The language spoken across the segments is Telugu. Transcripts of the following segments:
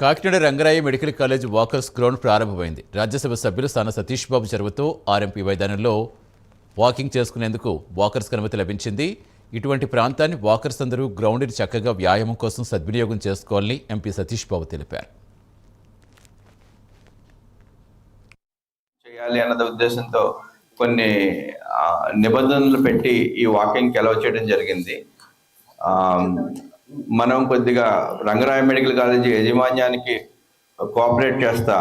Kakinada Rangaraya medical college walkers ground ప్రారంభమైంది. రాజ్యసభ సభ్యులు స్థాన సతీష్ బాబు చొరవతో ఆర్ఎంపీ మైదానంలో వాకింగ్ చేసుకునేందుకు వాకర్స్కు అనుమతి లభించింది. ఇటువంటి ప్రాంతాన్ని వాకర్స్ అందరూ గ్రౌండ్ని చక్కగా వ్యాయామం కోసం సద్వినియోగం చేసుకోవాలని ఎంపీ సతీష్ బాబు తెలిపారు. చేయాలి అన్న ఉద్దేశంతో కొన్ని నిబంధనలు పెట్టి ఈ వాకింగ్కి అలౌ చేయడం జరిగింది. మనం కొద్దిగా రంగరాయ మెడికల్ కాలేజీ యాజమాన్యానికి కోఆపరేట్ చేస్తా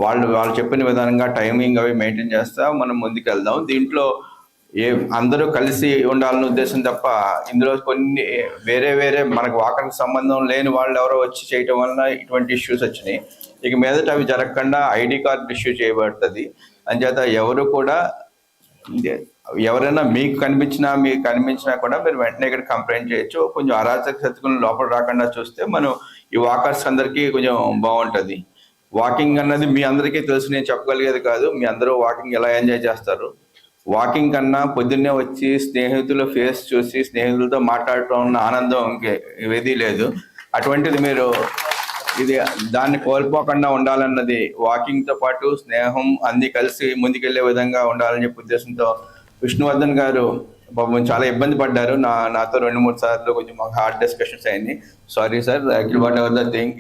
వాళ్ళు చెప్పిన విధానంగా టైమింగ్ అవి మెయింటైన్ చేస్తా మనం ముందుకు వెళ్దాం. దీంట్లో అందరూ కలిసి ఉండాలనే ఉద్దేశం తప్ప ఇందులో కొన్ని వేరే మనకు వాకర్కి సంబంధం లేని వాళ్ళు ఎవరో వచ్చి చేయటం వలన ఇటువంటి ఇష్యూస్ వచ్చినాయి. ఇక మీదట అవి జరగకుండా ఐడి కార్డు ఇష్యూ చేయబడుతుంది. అంచేత ఎవరు కూడా ఎవరైనా మీకు కనిపించినా కూడా మీరు వెంటనే ఇక్కడ కంప్లైంట్ చేయొచ్చు. కొంచెం అరాచక శక్తులను లోపల రాకుండా చూస్తే మనం ఈ వాకర్స్ అందరికీ కొంచెం బాగుంటుంది. వాకింగ్ అన్నది మీ అందరికీ తెలుసు, నేను చెప్పగలిగేది కాదు. మీ అందరూ వాకింగ్ ఎలా ఎంజాయ్ చేస్తారు. వాకింగ్ కన్నా పొద్దున్నే వచ్చి స్నేహితుల ఫేస్ చూసి స్నేహితులతో మాట్లాడటం ఉన్న ఆనందం ఇంకేది లేదు. అటువంటిది మీరు దాన్ని కోల్పోకుండా ఉండాలన్నది, వాకింగ్తో పాటు స్నేహం అన్ని కలిసి ముందుకెళ్లే విధంగా ఉండాలని చెప్పే ఉద్దేశంతో విష్ణువర్ధన్ గారు పాపం చాలా ఇబ్బంది పడ్డారు. నాతో 2-3 సార్లు కొంచెం మాకు హార్డ్ డిస్కషన్స్ అయింది. Sorry sir, actual what ever the thing